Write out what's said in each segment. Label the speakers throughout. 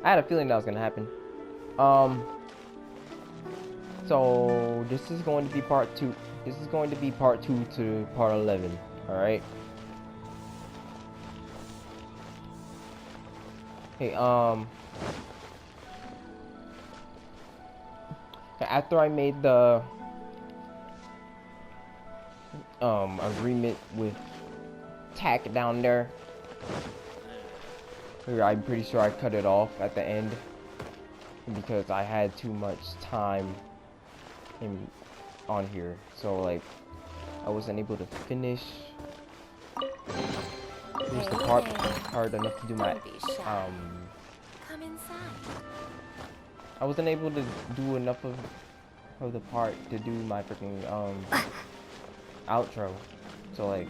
Speaker 1: I had a feeling that was gonna happen. Um, so this is going to be part 2. This is going to be part 2 to part 11. All right. Hey, after I made the agreement with Tack down there, I'm pretty sure I cut it off at the end because I had too much time on here, so like I wasn't able to finish the part hard enough to do my
Speaker 2: Come inside.
Speaker 1: I wasn't able to do enough of the part to do my freaking outro, so like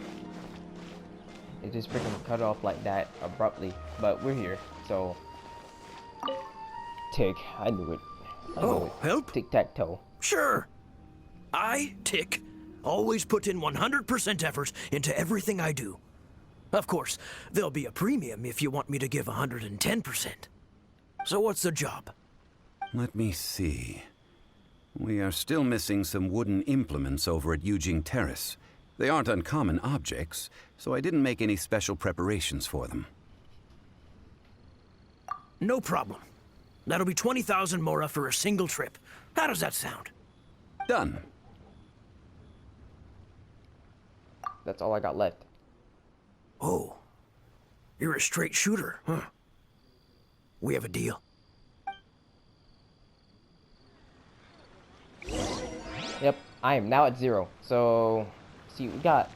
Speaker 1: it just freaking cut off like that abruptly. But we're here, so Tick, I knew it.
Speaker 3: Help?
Speaker 1: Tic-tac-toe.
Speaker 3: Sure. I, Tick, always put in 100% effort into everything I do. Of course, there'll be a premium if you want me to give 110%. So what's the job?
Speaker 4: Let me see. We are still missing some wooden implements over at Eugene Terrace. They aren't uncommon objects, so I didn't make any special preparations for them.
Speaker 3: No problem. That'll be 20,000 mora for a single trip. How does that sound?
Speaker 4: Done.
Speaker 1: That's all I got left.
Speaker 3: Oh. You're a straight shooter, huh? We have a deal.
Speaker 1: Yep, I am now at 0. So, see what we got.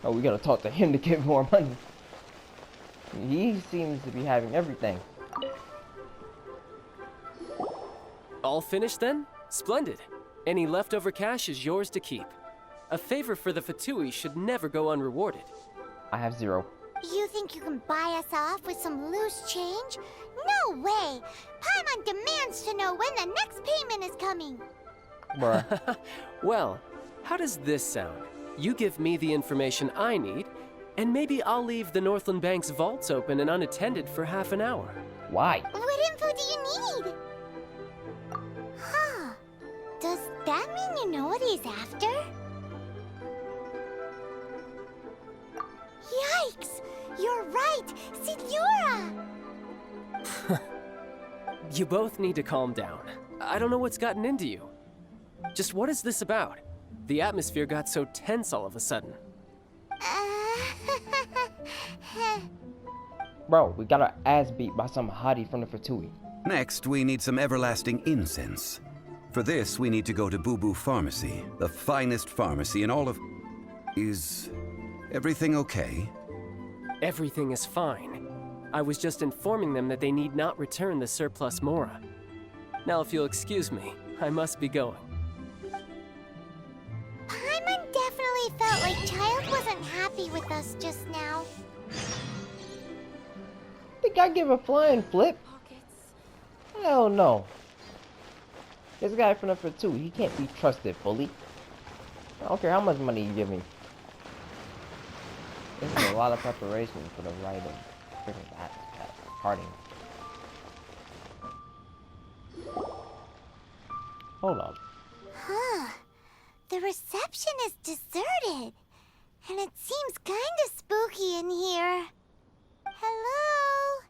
Speaker 1: Oh, we gotta talk to him to get more money. He seems to be having everything.
Speaker 5: All finished then? Splendid. Any leftover cash is yours to keep. A favor for the Fatui should never go unrewarded.
Speaker 1: I have 0.
Speaker 2: You think you can buy us off with some loose change? No way! Paimon demands to know when the next payment is coming.
Speaker 1: Bruh.
Speaker 5: Well, how does this sound? You give me the information I need, and maybe I'll leave the Northland Bank's vaults open and unattended for half an hour.
Speaker 1: Why?
Speaker 2: What info do you need? Huh. Does that mean you know what he's after? Yikes! You're right! Signora!
Speaker 5: You both need to calm down. I don't know what's gotten into you. Just what is this about? The atmosphere got so tense all of a sudden.
Speaker 1: Bro, we got our ass beat by some hottie from the Fatui.
Speaker 4: Next, we need some everlasting incense. For this, we need to go to Boo Boo Pharmacy, the finest pharmacy in all of... Is everything okay?
Speaker 5: Everything is fine. I was just informing them that they need not return the surplus mora. Now, if you'll excuse me, I must be going.
Speaker 2: Paimon definitely felt like Childe wasn't happy with us just now.
Speaker 1: Think I give a flying flip? Hell no. This guy from the Fatui, he can't be trusted fully. I don't care how much money you give me. This is a lot of preparation for the right of freaking that parting. Hold on.
Speaker 2: Huh. The reception is deserted. And it seems kinda spooky in here. Hello?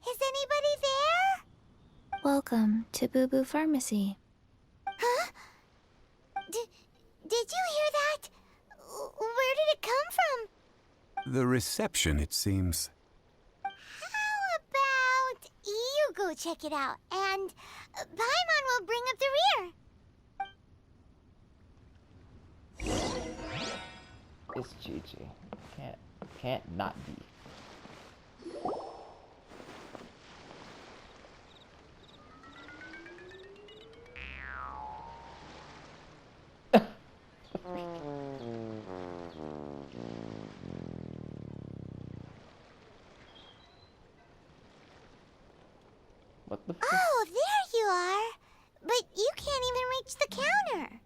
Speaker 2: Is anybody there?
Speaker 6: Welcome to Boo Boo Pharmacy.
Speaker 2: Huh? Did you hear that? Where did it come from?
Speaker 4: The reception, it seems.
Speaker 2: How about you go check it out, and Paimon will bring up the rear.
Speaker 1: It's Gigi. Can't not be. What the f-
Speaker 2: Oh, there you are. But you can't even reach the counter.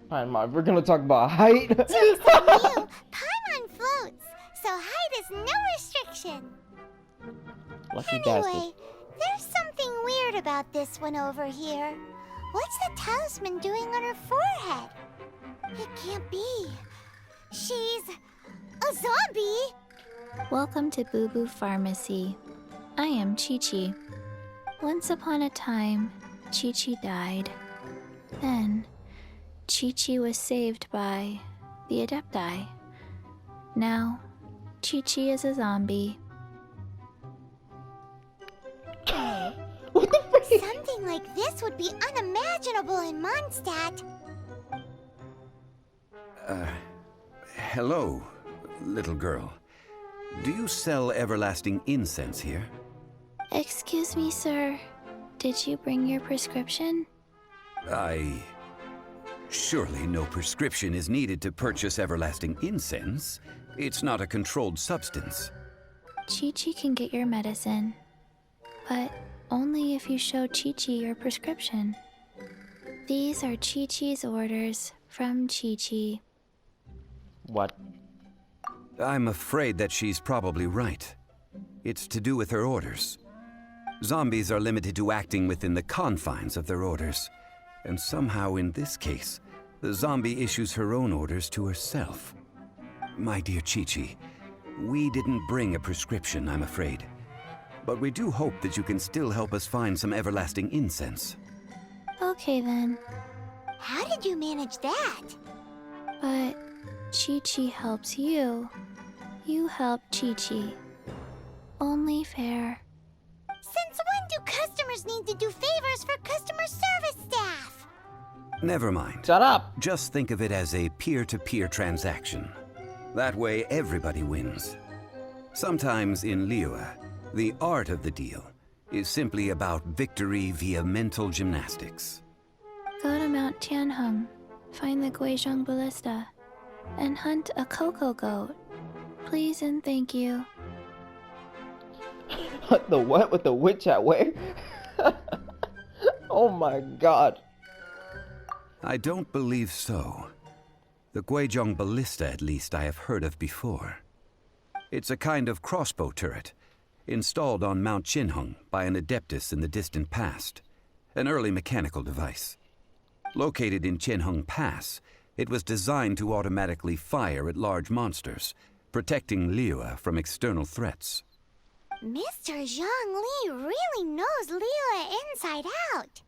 Speaker 1: Fine, Mom, we're gonna talk about height.
Speaker 2: Just like you, Paimon floats, so height is no restriction.
Speaker 1: Lucky bastard.
Speaker 2: Anyway, there's something weird about this one over here. What's the talisman doing on her forehead? It can't be. She's a zombie.
Speaker 6: Welcome to Boo Boo Pharmacy. I am Chi-Chi. Once upon a time, Chi-Chi died. Then, Chi-Chi was saved by the Adepti. Now, Chi-Chi is a zombie.
Speaker 1: What the frick?
Speaker 2: Something like this would be unimaginable in Mondstadt.
Speaker 4: Hello, little girl. Do you sell everlasting incense here?
Speaker 6: Excuse me, sir. Did you bring your prescription?
Speaker 4: Surely no prescription is needed to purchase everlasting incense. It's not a controlled substance.
Speaker 6: Chi-Chi can get your medicine, but only if you show Chi-Chi your prescription. These are Chi-Chi's orders from Chi-Chi.
Speaker 1: What?
Speaker 4: I'm afraid that she's probably right. It's to do with her orders. Zombies are limited to acting within the confines of their orders. And somehow in this case, the zombie issues her own orders to herself. My dear Chi-Chi, we didn't bring a prescription, I'm afraid. But we do hope that you can still help us find some everlasting incense.
Speaker 6: Okay then,
Speaker 2: How did you manage that?
Speaker 6: but Chi-Chi helps you. You help Chi-Chi. Only fair.
Speaker 2: Since when do customers need to do favors for customer service staff?
Speaker 4: Never mind.
Speaker 1: Shut up!
Speaker 4: Just think of it as a peer-to-peer transaction. That way everybody wins. Sometimes in Liyue, the art of the deal is simply about victory via mental gymnastics.
Speaker 6: Go to Mount Tianheng, find the Guizhong Ballista, and hunt a cocoa goat. Please and thank you.
Speaker 1: The what with the witch hat? Where? Oh my god.
Speaker 4: I don't believe so. The Guizhong Ballista, at least, I have heard of before. It's a kind of crossbow turret, installed on Mount Qinheng by an adeptus in the distant past, an early mechanical device. Located in Qinheng Pass, it was designed to automatically fire at large monsters, protecting Liyue from external threats.
Speaker 2: Mr. Zhang Li really knows Liyue inside out.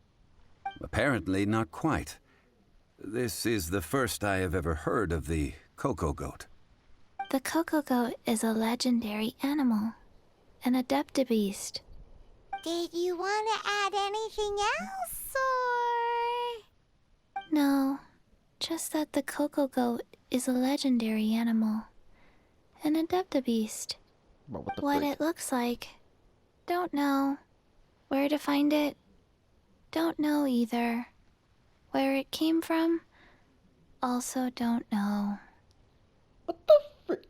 Speaker 4: Apparently not quite. This is the first I have ever heard of the cocoa goat.
Speaker 6: The cocoa goat is a legendary animal, an adeptabeast.
Speaker 2: Did you want to add anything else, or...?
Speaker 6: No, just that the cocoa goat is a legendary animal, an adeptabeast.
Speaker 1: Bro, what the
Speaker 6: What
Speaker 1: frick?
Speaker 6: it looks like, don't know. Where to find it, don't know either. Where it came from, also don't know.
Speaker 1: What the frick?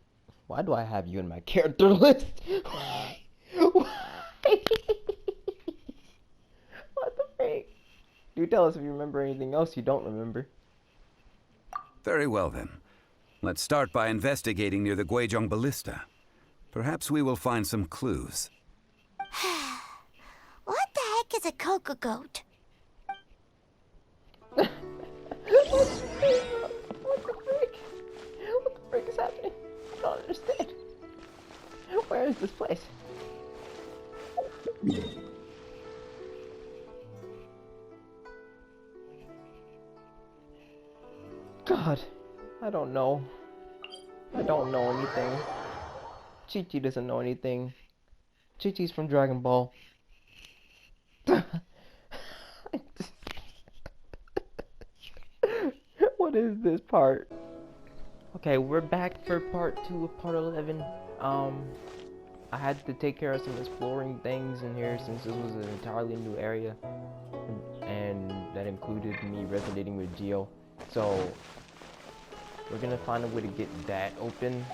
Speaker 1: Why do I have you in my character list? Why? What the frick? You tell us if you remember anything else you don't remember.
Speaker 4: Very well then. Let's start by investigating near the Guizhong Ballista. Perhaps we will find some clues.
Speaker 2: What the heck is a cocoa goat?
Speaker 1: What the frick? What the frick is happening? I don't understand. Where is this place? God, I don't know. I don't know anything. Chi-Chi doesn't know anything. Chi-Chi's from Dragon Ball. What is this part? Okay, we're back for part 2 of part 11. I had to take care of some exploring things in here since this was an entirely new area. And that included me resonating with Geo. So, we're gonna find a way to get that open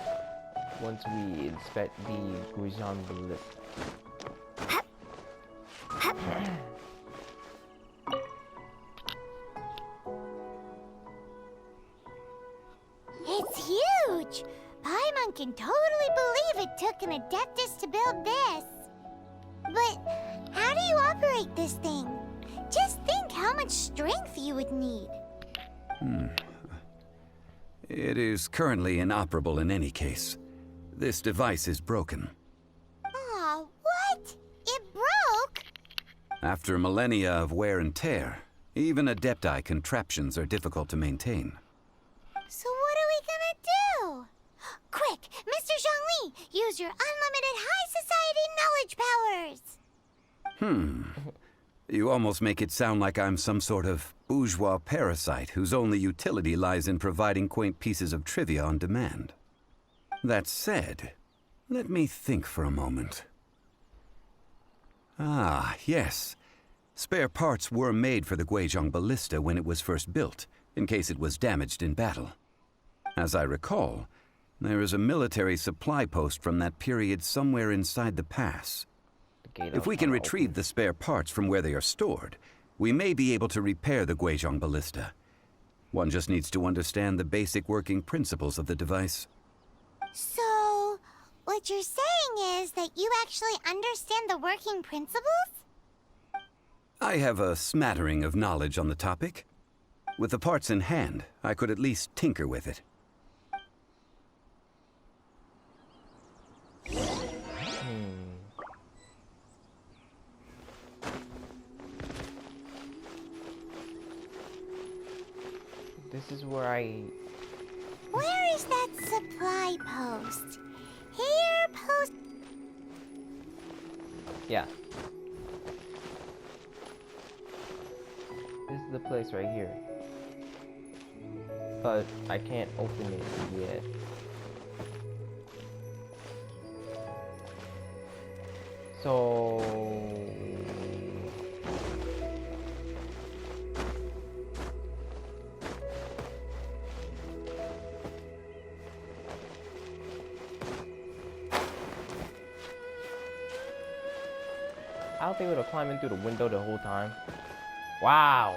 Speaker 1: once we inspect the Guizhong Ballista.
Speaker 2: can totally believe it took an Adeptus to build this. But how do you operate this thing? Just think how much strength you would need.
Speaker 4: It is currently inoperable in any case. This device is broken.
Speaker 2: Aw, what? It broke?
Speaker 4: After millennia of wear and tear, even Adepti contraptions are difficult to maintain.
Speaker 2: So what are we gonna do? Quick, Mr. Zhongli, use your unlimited high society knowledge powers!
Speaker 4: You almost make it sound like I'm some sort of bourgeois parasite whose only utility lies in providing quaint pieces of trivia on demand. That said, let me think for a moment. Ah, yes. Spare parts were made for the Guizhong Ballista when it was first built, in case it was damaged in battle. As I recall, there is a military supply post from that period somewhere inside the pass. If we can retrieve the spare parts from where they are stored, we may be able to repair the Guizhong Ballista. One just needs to understand the basic working principles of the device.
Speaker 2: So, what you're saying is that you actually understand the working principles?
Speaker 4: I have a smattering of knowledge on the topic. With the parts in hand, I could at least tinker with it.
Speaker 1: This is where I...
Speaker 2: Where is that supply post? Here, post...
Speaker 1: Yeah. This is the place right here. But I can't open it yet. So... I don't think we would have climbed in through the window the whole time. Wow.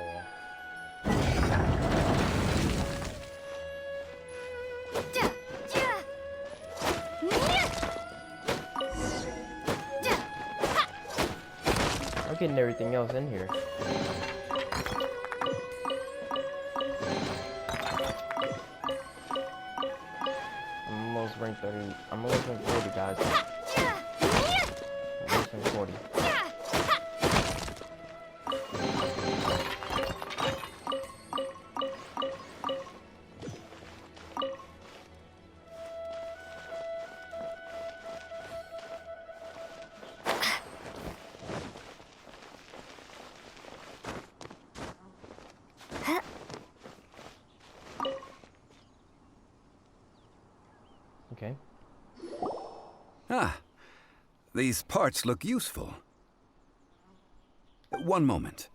Speaker 1: I'm getting everything else in here. I'm almost rank 30. I'm almost rank 40, guys. I'm almost rank 40. Okay.
Speaker 4: Ah, these parts look useful. One moment.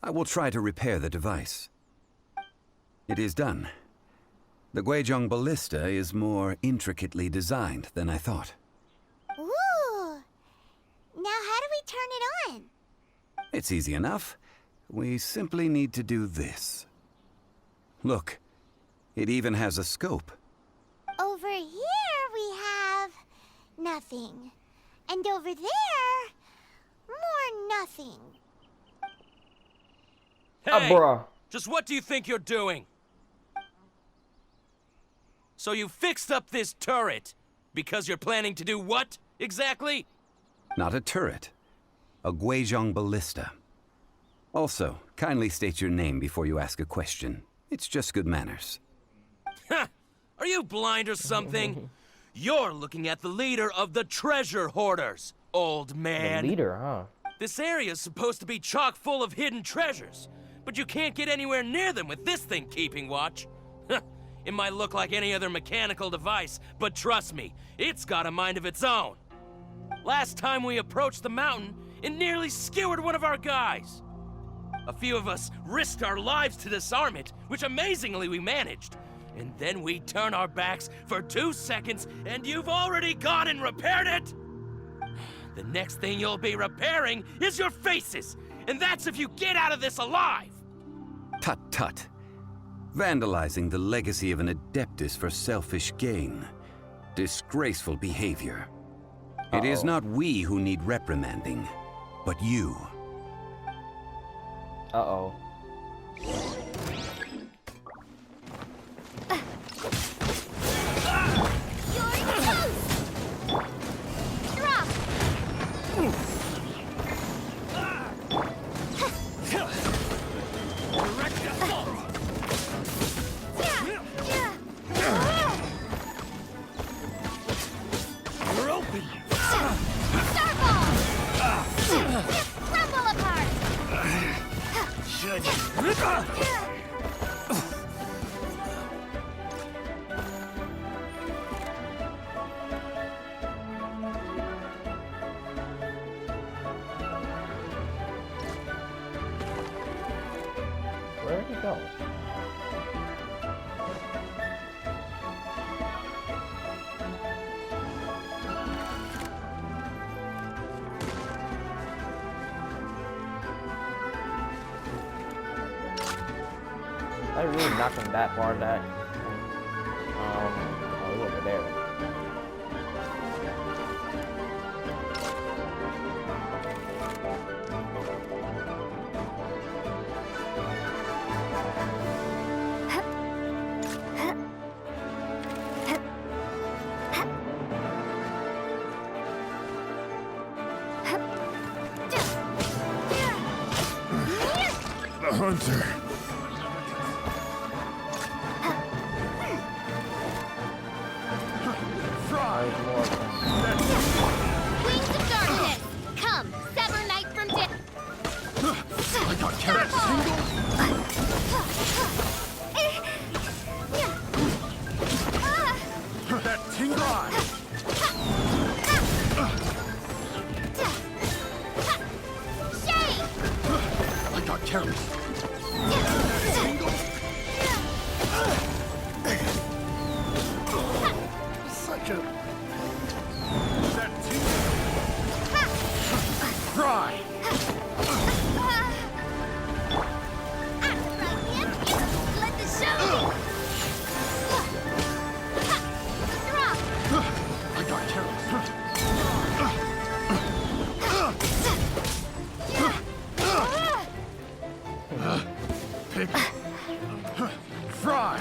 Speaker 4: I will try to repair the device. It is done. The Guizhong Ballista is more intricately designed than I thought.
Speaker 2: Ooh! Now how do we turn it on?
Speaker 4: It's easy enough. We simply need to do this. Look, it even has a scope.
Speaker 2: Over here we have... nothing. And over there... more nothing.
Speaker 3: Hey!
Speaker 1: Bruh.
Speaker 3: Just what do you think you're doing? So you fixed up this turret because you're planning to do what, exactly?
Speaker 4: Not a turret. A Guizhong Ballista. Also, kindly state your name before you ask a question. It's just good manners.
Speaker 3: Ha! Are you blind or something? You're looking at the leader of the treasure hoarders, old man.
Speaker 1: The leader, huh?
Speaker 3: This area's supposed to be chock full of hidden treasures, but you can't get anywhere near them with this thing keeping watch. It might look like any other mechanical device, but trust me, it's got a mind of its own. Last time we approached the mountain, it nearly skewered one of our guys. A few of us risked our lives to disarm it, which amazingly we managed. And then we turn our backs for 2 seconds, and you've already gone and repaired it? The next thing you'll be repairing is your faces, and that's if you get out of this alive!
Speaker 4: Tut tut. Vandalizing the legacy of an Adeptus for selfish gain. Disgraceful behavior. It is not we who need reprimanding, but you.
Speaker 1: Uh-oh.
Speaker 2: You're toast! Drop!
Speaker 3: Direct assault! You're open!
Speaker 2: Starball! Crumble apart!
Speaker 3: Should.
Speaker 1: Where did he go? I really knocked him that far that oh, he's over there.
Speaker 7: The hunter.
Speaker 1: There's more of them.
Speaker 2: Wings of darkness! Come, sever night from day.
Speaker 7: I got carrot that tingle eye.
Speaker 2: Shade!
Speaker 7: I got carrot. Such a that tingle. Cry.
Speaker 2: Let the show be! Drop!
Speaker 7: I got carrot. Pick. Fry.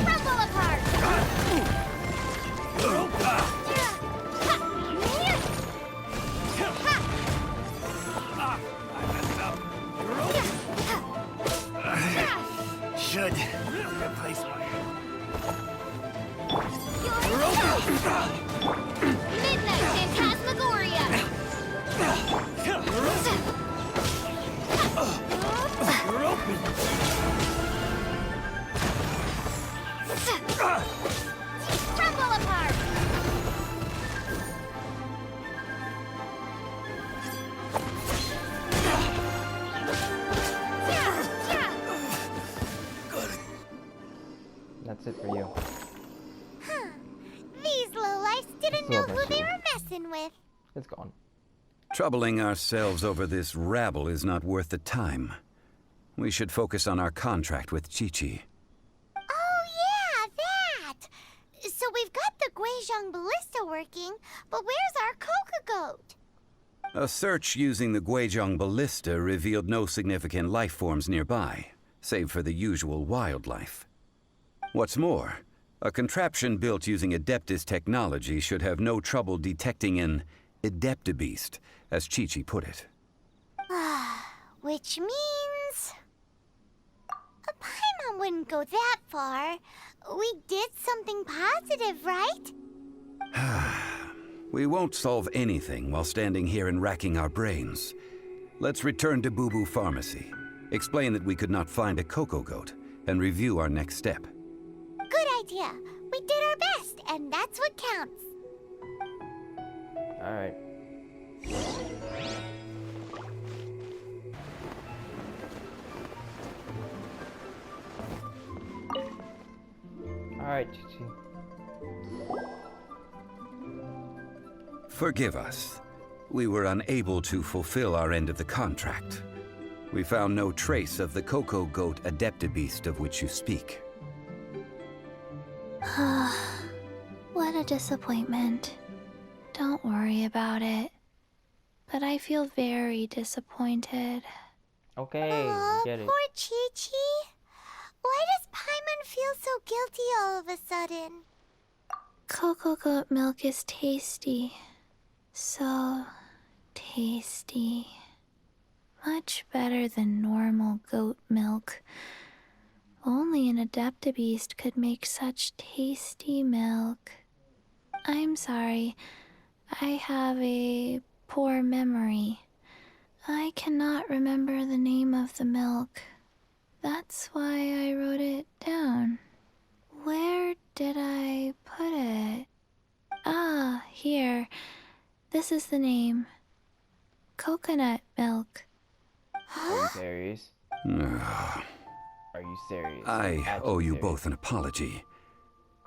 Speaker 2: Crumble apart!
Speaker 3: Should. Replace my...
Speaker 2: Midnight Phantasmagoria!
Speaker 3: You're open!
Speaker 2: Crumble apart!
Speaker 1: That's it for you.
Speaker 2: Huh. These lowlifes didn't know who they were messing with.
Speaker 1: It's gone.
Speaker 4: Troubling ourselves over this rabble is not worth the time. We should focus on our contract with Chi-Chi.
Speaker 2: Oh yeah, that! So we've got the Guizhong Ballista working, but where's our Coca Goat?
Speaker 4: A search using the Guizhong Ballista revealed no significant life forms nearby, save for the usual wildlife. What's more, a contraption built using Adeptus technology should have no trouble detecting an Adeptabeast, as Chi-Chi put it.
Speaker 2: Which means... A Paimon wouldn't go that far. We did something positive, right?
Speaker 4: We won't solve anything while standing here and racking our brains. Let's return to Boo Boo Pharmacy, explain that we could not find a Coco Goat, and review our next step.
Speaker 2: Good idea. We did our best, and that's what counts.
Speaker 1: Alright. Alright, Chi-Chi.
Speaker 4: Forgive us. we were unable to fulfill our end of the contract. We found no trace of the Cocoa Goat Adeptibeast of which you speak.
Speaker 6: What a disappointment. Don't worry about it. But I feel very disappointed.
Speaker 1: Okay,
Speaker 2: Aw,
Speaker 1: get it.
Speaker 2: poor Chi-Chi. Why does Paimon feel so guilty all of a sudden?
Speaker 6: Cocoa goat milk is tasty. So tasty. Much better than normal goat milk. Only an Adeptibeast could make such tasty milk. I'm sorry. I have a poor memory. I cannot remember the name of the milk. That's why I wrote it down. Where did I put it? Ah, here. This is the name. Coconut milk.
Speaker 1: Are you serious? Are you serious?
Speaker 4: I owe you
Speaker 1: Actually
Speaker 4: both an apology.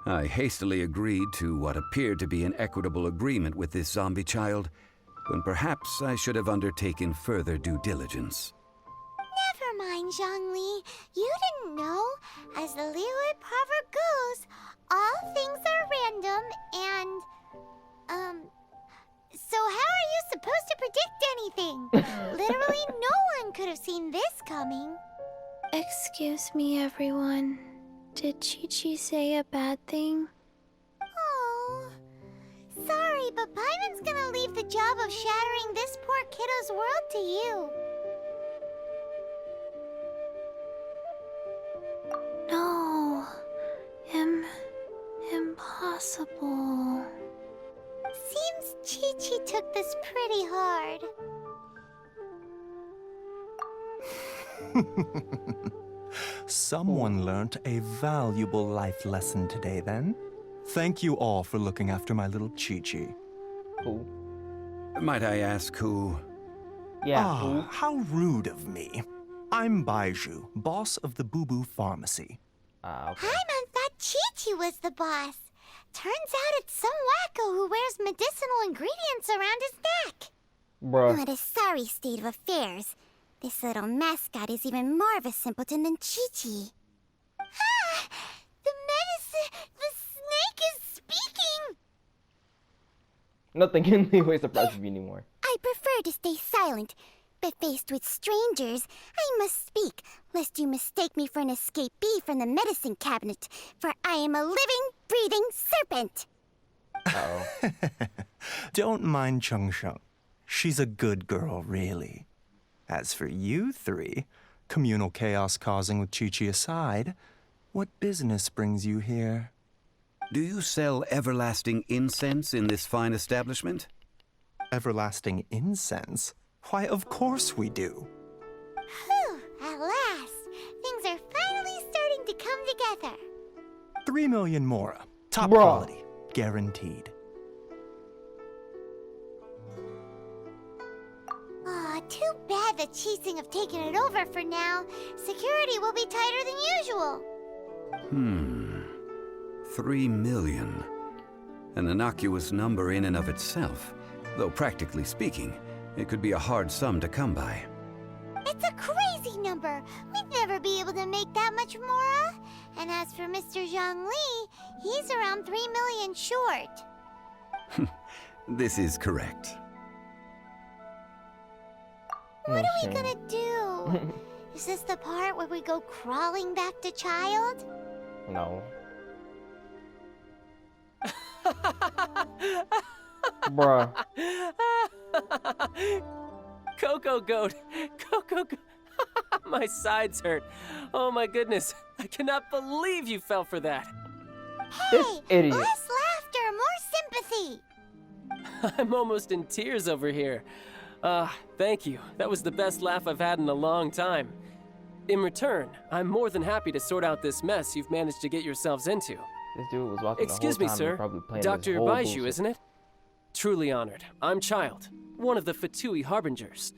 Speaker 4: I hastily agreed to what appeared to be an equitable agreement with this zombie child, when perhaps I should have undertaken further due diligence.
Speaker 2: Never mind, Zhongli. You didn't know. As the Liyue proverb goes, all things are random and, so how are you supposed to predict anything? Literally no one could have seen this coming.
Speaker 6: Excuse me, everyone. Did Chi-Chi say a bad thing?
Speaker 2: Oh, sorry, but Paimon's gonna leave the job of shattering this poor kiddo's world to you.
Speaker 6: No. Impossible.
Speaker 2: Seems Chi-Chi took this pretty hard.
Speaker 8: Someone learnt a valuable life lesson today, then. Thank you all for looking after my little Chi-Chi.
Speaker 1: Who?
Speaker 4: Might I ask who?
Speaker 1: Yeah, who?
Speaker 8: How rude of me. I'm Baiju, boss of the Boo Boo Pharmacy.
Speaker 1: Okay.
Speaker 2: Paimon thought Chi-Chi was the boss. Turns out it's some wacko who wears medicinal ingredients around his neck.
Speaker 1: Bruh.
Speaker 2: What a sorry state of affairs. This little mascot is even more of a simpleton than Chi-Chi. Ah! The snake is speaking!
Speaker 1: Nothing in Liyue surprises me anymore.
Speaker 2: I prefer to stay silent, but faced with strangers, I must speak, lest you mistake me for an escapee from the medicine cabinet, for I am a living, breathing serpent.
Speaker 1: Uh-oh.
Speaker 8: Don't mind Chung Sheng. She's a good girl, really. As for you three, communal chaos causing with Chi-Chi aside, what business brings you here?
Speaker 4: Do you sell everlasting incense in this fine establishment?
Speaker 8: Everlasting incense? Why, of course we do.
Speaker 2: Whew, at last, things are finally starting to come together.
Speaker 8: 3 million mora. Top
Speaker 1: Bruh.
Speaker 8: quality. Guaranteed.
Speaker 2: Aw, too bad the Chising have taken it over for now. Security will be tighter than usual.
Speaker 4: 3 million. An innocuous number in and of itself, though practically speaking, it could be a hard sum to come by.
Speaker 2: It's a crazy number. We'd never be able to make that much mora. And as for Mr. Zhongli, he's around 3 million short.
Speaker 4: This is correct.
Speaker 2: What are we gonna do? Is this the part where we go crawling back to Childe?
Speaker 1: No. Bruh.
Speaker 5: Cocoa goat. Cocoa goat. My sides hurt. Oh my goodness. I cannot believe you fell for that.
Speaker 1: This
Speaker 2: Hey,
Speaker 1: idiot.
Speaker 2: less laughter, more sympathy.
Speaker 5: I'm almost in tears over here. Thank you. That was the best laugh I've had in a long time. In return, I'm more than happy to sort out this mess you've managed to get yourselves into.
Speaker 1: This dude was walking
Speaker 5: Excuse
Speaker 1: the
Speaker 5: me,
Speaker 1: whole time
Speaker 5: sir.
Speaker 1: and probably playing
Speaker 5: Dr.
Speaker 1: this whole
Speaker 5: Baiju,
Speaker 1: bullshit.
Speaker 5: isn't it? Truly honored. I'm Childe, one of the Fatui Harbingers.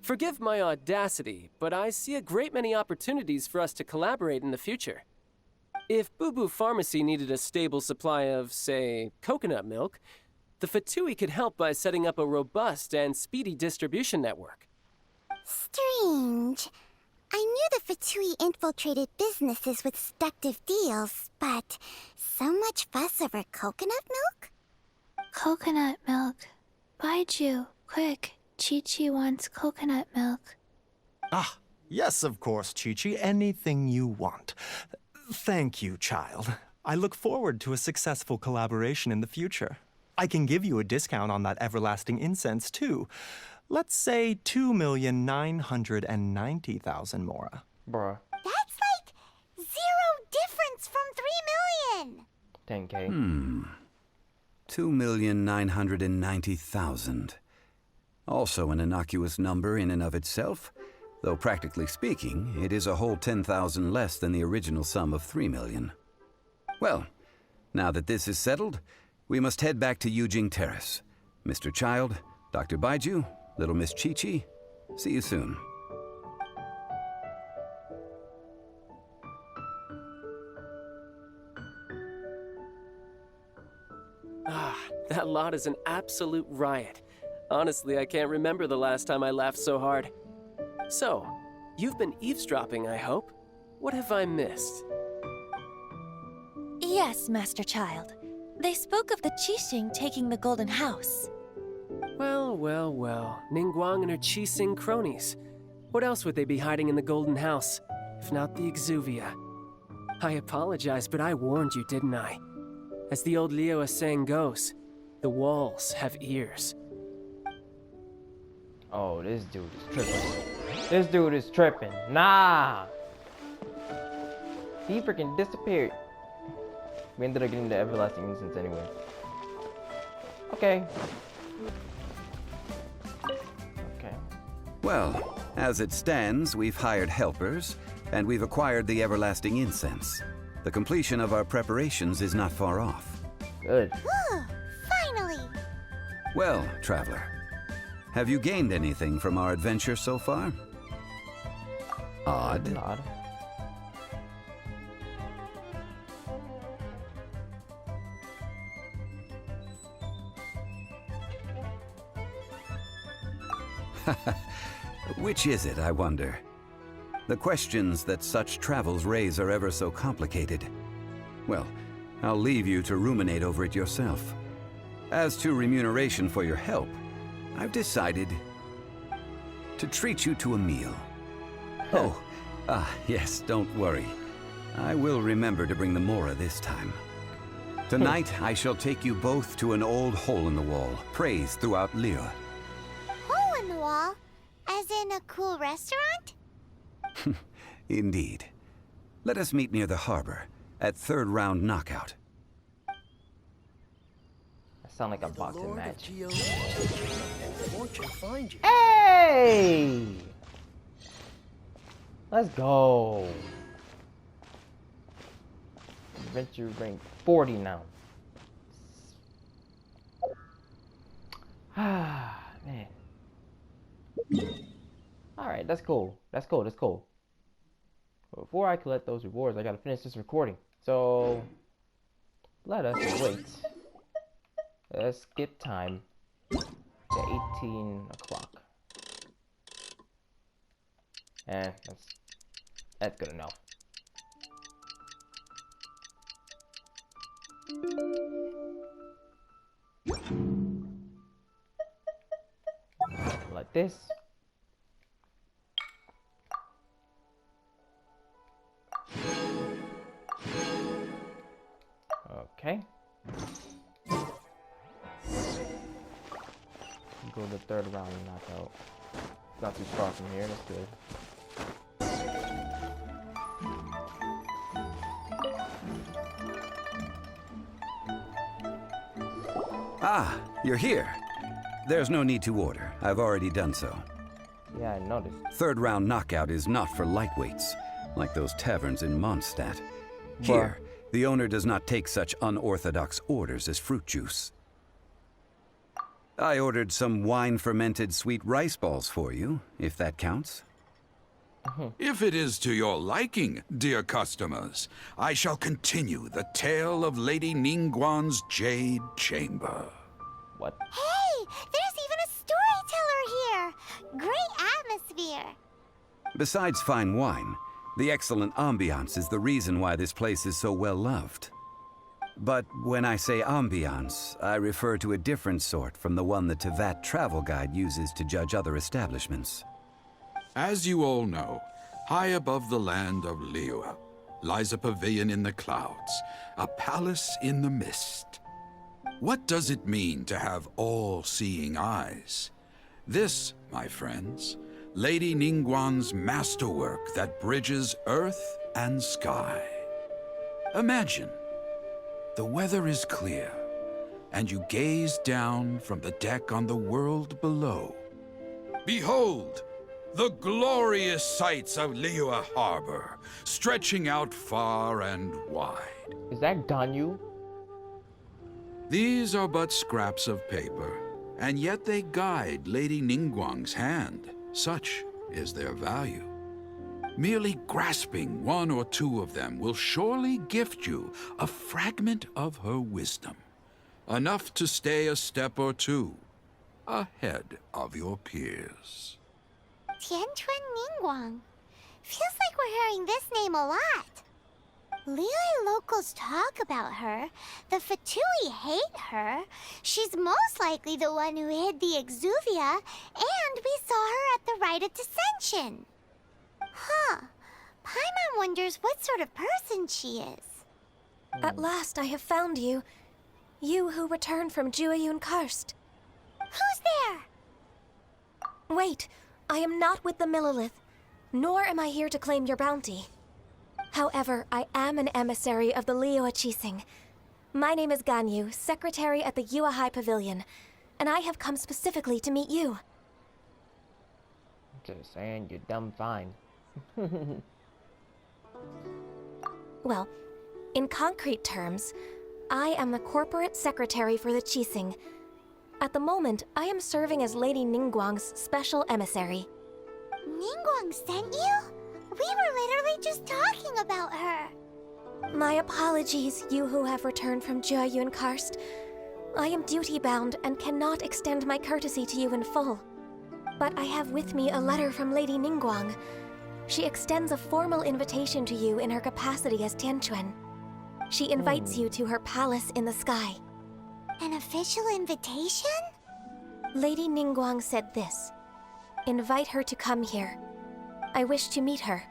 Speaker 5: Forgive my audacity, but I see a great many opportunities for us to collaborate in the future. If Boo Boo Pharmacy needed a stable supply of, say, coconut milk, The Fatui could help by setting up a robust and speedy distribution network.
Speaker 2: Strange. I knew the Fatui infiltrated businesses with seductive deals, but so much fuss over coconut milk?
Speaker 6: Coconut milk. Baiju, quick. Chi-Chi wants coconut milk.
Speaker 8: Ah, yes, of course, Chi-Chi. Anything you want. Thank you, child. I look forward to a successful collaboration in the future. I can give you a discount on that everlasting incense, too. Let's say 2,990,000 mora.
Speaker 1: Bruh.
Speaker 2: That's like 0 difference from 3 million!
Speaker 1: 10K.
Speaker 4: 2,990,000. Also an innocuous number in and of itself, though practically speaking, it is a whole 10,000 less than the original sum of 3 million. Well, now that this is settled, we must head back to Yujing Terrace. Mr. Childe, Dr. Baiju, little Miss Chi-Chi, see you soon.
Speaker 5: Ah, that lot is an absolute riot. Honestly, I can't remember the last time I laughed so hard. So, you've been eavesdropping, I hope? What have I missed?
Speaker 9: Yes, Master Child. They spoke of the Qixing taking the Golden House.
Speaker 5: Well, well, well. Ningguang and her Qixing cronies. What else would they be hiding in the Golden House, if not the Exuvia? I apologize, but I warned you, didn't I? As the old Liu saying goes, the walls have ears.
Speaker 1: Oh, this dude is tripping. This dude is tripping. Nah! He freaking disappeared. We ended up getting the everlasting incense anyway. Okay. Okay.
Speaker 4: Well, as it stands, we've hired helpers, and we've acquired the everlasting incense. The completion of our preparations is not far off.
Speaker 1: Good.
Speaker 2: Finally!
Speaker 4: Well, traveler, have you gained anything from our adventure so far? Odd.
Speaker 1: Odd.
Speaker 4: Which is it, I wonder? The questions that such travels raise are ever so complicated. Well, I'll leave you to ruminate over it yourself. As to remuneration for your help, I've decided to treat you to a meal. Oh, yes, don't worry. I will remember to bring the Mora this time. Tonight, I shall take you both to an old hole-in-the-wall, praised throughout Liu.
Speaker 2: Hole in the wall? As in a cool restaurant?
Speaker 4: Indeed. Let us meet near the harbor, at third round knockout.
Speaker 1: That sound like a boxing match.
Speaker 3: Fortune find you.
Speaker 1: Hey! Let's go. Adventure rank 40 now. Ah, man. Alright, that's cool. That's cool. That's cool. But before I collect those rewards, I gotta finish this recording. So, let us wait. Let's skip time to 18 o'clock. And that's good enough. Like this. Okay. Go to the third round and knock out. Not too far from here, that's good.
Speaker 4: Ah, you're here. There's no need to order. I've already done so.
Speaker 1: Yeah, I noticed.
Speaker 4: Third round knockout is not for lightweights, like those taverns in Mondstadt. Here, the owner does not take such unorthodox orders as fruit juice. I ordered some wine-fermented sweet rice balls for you, if that counts.
Speaker 7: If it is to your liking, dear customers, I shall continue the tale of Lady Ningguang's Jade Chamber.
Speaker 1: What?
Speaker 2: Hey, there's even a storyteller here. Great atmosphere.
Speaker 4: Besides fine wine, the excellent ambiance is the reason why this place is so well loved. But when I say ambiance, I refer to a different sort from the one the Tevat travel guide uses to judge other establishments.
Speaker 7: As you all know, high above the land of Liyue lies a pavilion in the clouds, a palace in the mist. What does it mean to have all-seeing eyes? This, my friends, Lady Ningguang's masterwork that bridges earth and sky. Imagine, the weather is clear, and you gaze down from the deck on the world below. Behold, the glorious sights of Liyue Harbor, stretching out far and wide.
Speaker 1: Is that Ganyu?
Speaker 7: These are but scraps of paper, and yet they guide Lady Ningguang's hand. Such is their value. Merely grasping one or two of them will surely gift you a fragment of her wisdom, enough to stay a step or two ahead of your peers.
Speaker 2: Tianquan Ningguang. Feels like we're hearing this name a lot. Liyue locals talk about her. The Fatui hate her. She's most likely the one who hid the Exuvia, and we saw her at the Rite of Descension. Huh. Paimon wonders what sort of person she is.
Speaker 9: At last I have found you. You who returned from Jueyun Karst.
Speaker 2: Who's there?
Speaker 9: Wait, I am not with the Millelith, nor am I here to claim your bounty. However, I am an emissary of the Liyue Qixing. My name is Ganyu, secretary at the Yuehai Pavilion, and I have come specifically to meet you.
Speaker 1: Just saying, you're dumb fine.
Speaker 9: Well, in concrete terms, I am the corporate secretary for the Qixing. At the moment, I am serving as Lady Ningguang's special emissary.
Speaker 2: Ningguang sent you? We were literally just talking about her.
Speaker 9: My apologies, you who have returned from Jueyun Karst. I am duty-bound and cannot extend my courtesy to you in full. But I have with me a letter from Lady Ningguang. She extends a formal invitation to you in her capacity as Tianquan. She invites you to her palace in the sky.
Speaker 2: An official invitation?
Speaker 9: Lady Ningguang said this. Invite her to come here. I wish to meet her.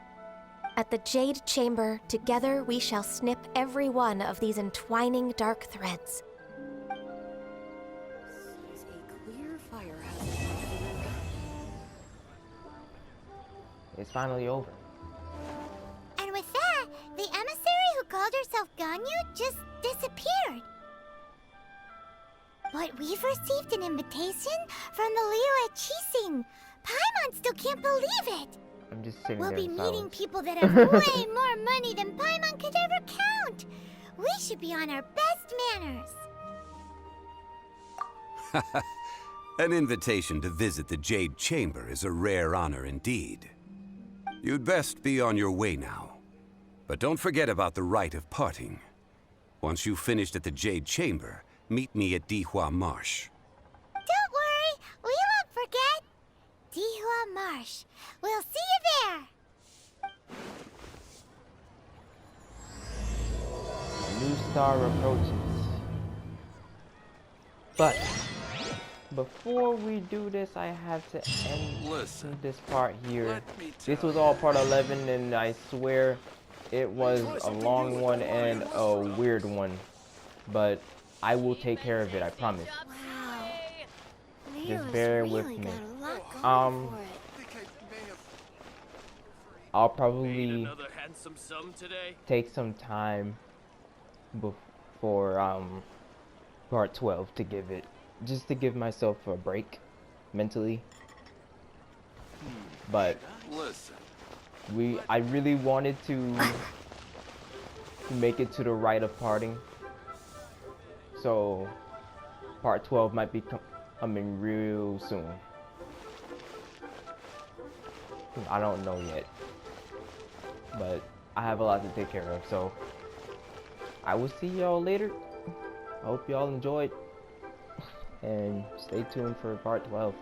Speaker 9: At the Jade Chamber, together we shall snip every one of these entwining dark threads.
Speaker 1: It's finally over.
Speaker 2: And with that, the emissary who called herself Ganyu just disappeared. But we've received an invitation from the Liyue Qixing. Paimon still can't believe it.
Speaker 1: I'm just sitting
Speaker 2: We'll
Speaker 1: there
Speaker 2: be
Speaker 1: in
Speaker 2: meeting
Speaker 1: silence.
Speaker 2: people that have way more money than Paimon could ever count. We should be on our best manners.
Speaker 4: An invitation to visit the Jade Chamber is a rare honor indeed. You'd best be on your way now. But don't forget about the rite of parting. Once you've finished at the Jade Chamber, meet me at Dihua Marsh.
Speaker 2: Don't worry, we won't forget. Dihua Marsh. We'll see you there.
Speaker 1: New star approaches. But before we do this, I have to end this part here. This was all part 11, and I swear it was a long one and a weird one. But I will take care of it, I promise.
Speaker 2: Wow.
Speaker 1: Just bear with me. I'll probably take some time before part 12 to give it, just to give myself a break mentally. But I really wanted to make it to the rite of parting, so part 12 might be coming real soon. I don't know yet, but I have a lot to take care of, so I will see y'all later. I hope y'all enjoyed. and stay tuned for part 12.